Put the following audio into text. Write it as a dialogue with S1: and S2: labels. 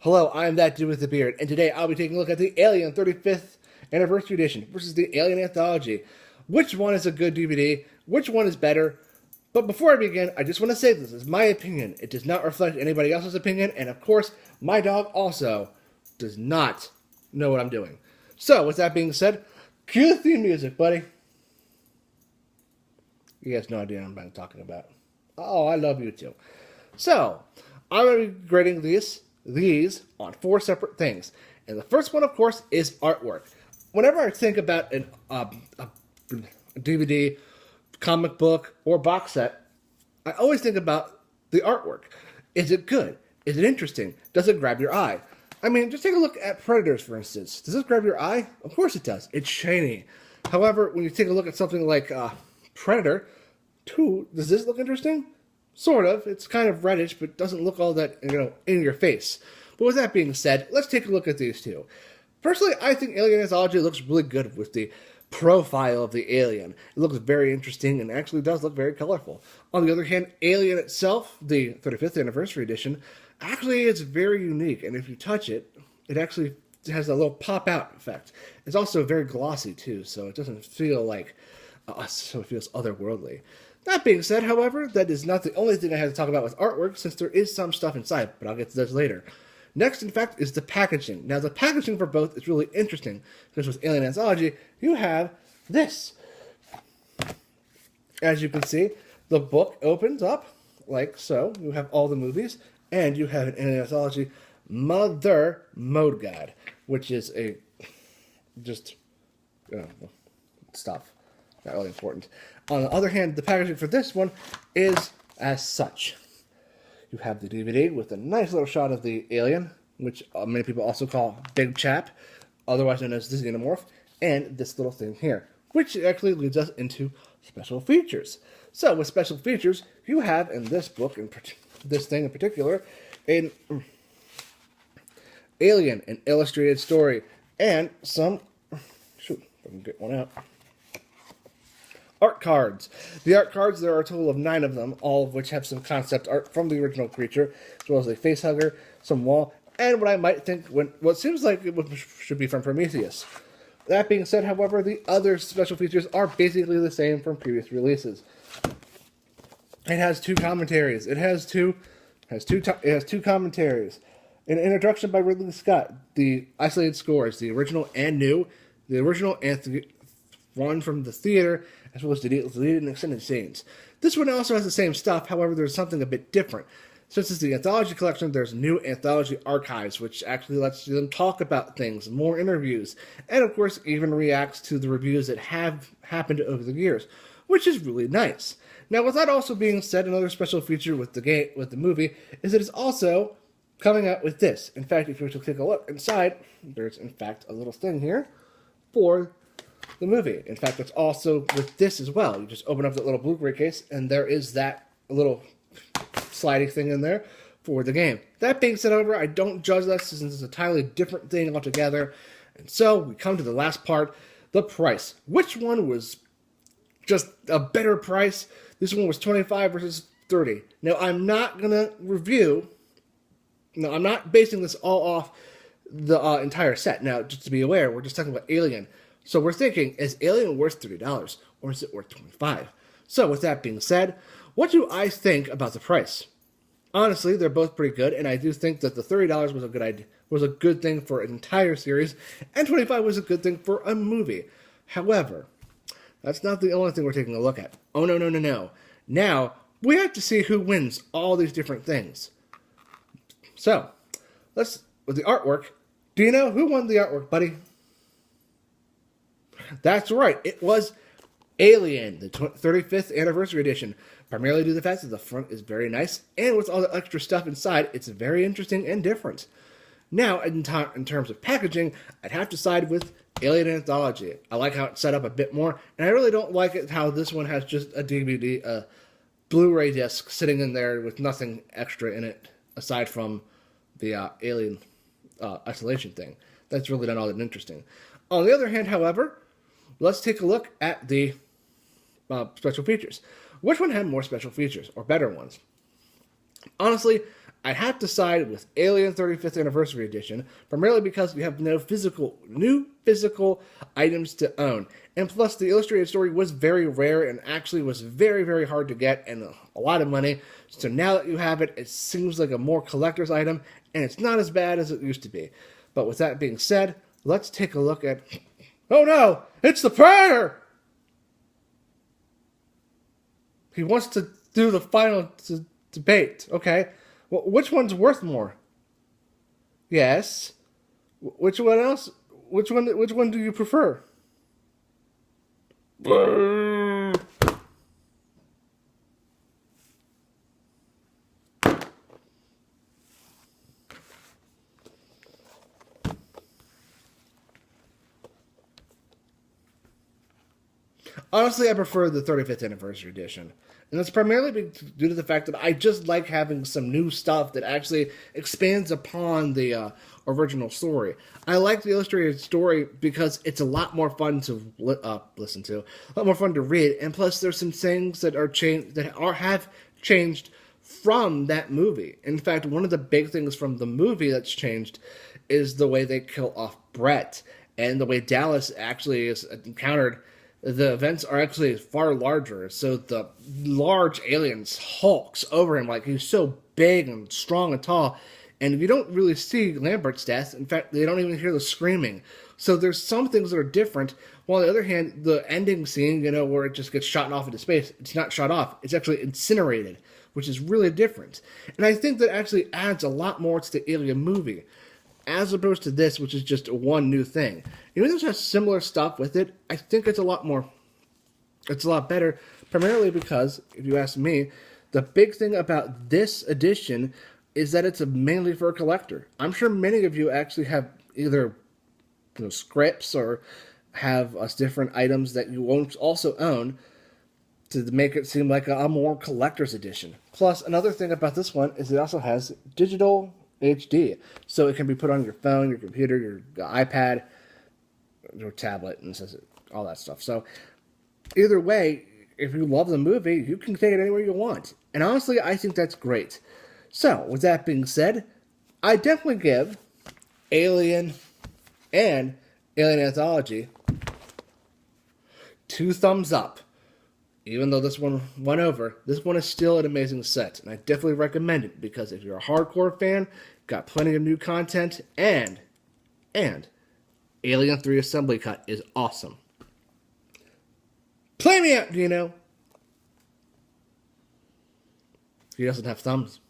S1: Hello, I'm that dude with the beard, and today I'll be taking a look at the Alien 35th Anniversary Edition versus the Alien Anthology. Which one is a good DVD? Which one is better? But before I begin, I just want to say this is my opinion. It does not reflect anybody else's opinion, and of course, my dog also does not know what I'm doing. So, with that being said, cue the theme music, buddy. You guys no idea what I'm talking about. Oh, I love you too. So, I'm going to be grading these on 4 separate things. And the first one, of course, is artwork. Whenever I think about a DVD, comic book, or box set, I always think about the artwork. Is it good? Is it interesting? Does it grab your eye? I mean, just take a look at Predators, for instance. Does this grab your eye? Of course it does. It's shiny. However, when you take a look at something like Predator 2, does this look interesting? Sort of. It's kind of reddish, but doesn't look all that, in your face. But with that being said, let's take a look at these two. Personally, I think Alien Anthology looks really good with the profile of the alien. It looks very interesting and actually does look very colorful. On the other hand, Alien itself, the 35th Anniversary Edition, actually is very unique. And if you touch it, it actually has a little pop-out effect. It's also very glossy, too, so it doesn't feel like so it feels otherworldly. That being said, however, that is not the only thing I have to talk about with artwork, since there is some stuff inside, but I'll get to this later. Next, in fact, is the packaging. Now, the packaging for both is really interesting, because with Alien Anthology, you have this. As you can see, the book opens up like so. You have all the movies, and you have an Alien Anthology Mother Mode Guide, which is stuff. Not really important. On the other hand, the packaging for this one is as such. You have the DVD with a nice little shot of the alien, which many people also call Big Chap, otherwise known as the Xenomorph, and this little thing here, which actually leads us into special features. So, with special features, you have in this book, this thing in particular, an Alien, an illustrated story, and some, shoot, if I can get one out, art cards. The art cards, there are a total of 9 of them, all of which have some concept art from the original creature, as well as a facehugger, some wall, and what I might think, what seems like it should be from Prometheus. That being said, however, the other special features are basically the same from previous releases. It has 2 commentaries. It has two commentaries. An introduction by Ridley Scott, the isolated scores, the original and new, the original and one from the theater, as well as deleted and extended scenes. This one also has the same stuff, however, there's something a bit different. Since it's the Anthology collection, there's new Anthology archives, which actually lets them talk about things, more interviews, and of course even reacts to the reviews that have happened over the years, which is really nice. Now, with that also being said, another special feature with the movie is that it's also coming out with this. In fact, if you were to take a look inside, there's in fact a little thing here for the movie. In fact, it's also with this as well. You just open up that little Blu-ray case, and there is that little sliding thing in there for the game. That being said, however, I don't judge that since it's a entirely different thing altogether. And so, we come to the last part, the price. Which one was just a better price? This one was $25 versus $30. Now, I'm not going to review... No, I'm not basing this all off the entire set. Now, just to be aware, we're just talking about Alien. So we're thinking, is Alien worth $30 or is it worth $25? So with that being said, what do I think about the price? Honestly, they're both pretty good, and I do think that the $30 was a good thing for an entire series, and $25 was a good thing for a movie. However, that's not the only thing we're taking a look at. Oh, no, no, no, no. Now, we have to see who wins all these different things. So, with the artwork, do you know who won the artwork, buddy? That's right, it was Alien, the 35th Anniversary Edition. Primarily due to the fact that the front is very nice, and with all the extra stuff inside, it's very interesting and different. Now, in terms of packaging, I'd have to side with Alien Anthology. I like how it's set up a bit more, and I really don't like it how this one has just a DVD, a Blu-ray disc sitting in there with nothing extra in it, aside from the Alien isolation thing. That's really not all that interesting. On the other hand, however, let's take a look at the special features. Which one had more special features, or better ones? Honestly, I have to side with Alien 35th Anniversary Edition, primarily because we have no new physical items to own. And plus, the illustrated story was very rare and actually was very, very hard to get and a lot of money. So now that you have it, it seems like a more collector's item, and it's not as bad as it used to be. But with that being said, let's take a look at... Oh no! It's the Predator! He wants to do the final debate. Okay. Well, which one's worth more? Yes. Which one else? Which one do you prefer? Honestly, I prefer the 35th Anniversary Edition. And that's primarily due to the fact that I just like having some new stuff that actually expands upon the original story. I like the illustrated story because it's a lot more fun to listen to, a lot more fun to read, and plus there's some things that have changed from that movie. In fact, one of the big things from the movie that's changed is the way they kill off Brett, and the way Dallas actually is encountered. The events are actually far larger, so the large alien hulks over him like he's so big and strong and tall, and you don't really see Lambert's death. In fact, they don't even hear the screaming. So there's some things that are different, while on the other hand, the ending scene, where it just gets shot off into space, it's not shot off, it's actually incinerated, which is really different. And I think that actually adds a lot more to the Alien movie, as opposed to this, which is just one new thing. Even though it has similar stuff with it, I think it's a lot better, primarily because, if you ask me, the big thing about this edition is that it's mainly for a collector. I'm sure many of you actually have either scripts or have different items that you won't also own to make it seem like a more collector's edition. Plus, another thing about this one is it also has digital HD, so it can be put on your phone, your computer, your iPad, your tablet, and all that stuff. So either way, if you love the movie, you can take it anywhere you want. And honestly, I think that's great. So with that being said, I definitely give Alien and Alien Anthology 2 thumbs up. Even though this one went over, this one is still an amazing set, and I definitely recommend it, because if you're a hardcore fan, got plenty of new content, and Alien 3 Assembly Cut is awesome. Play me out, Dino! He doesn't have thumbs.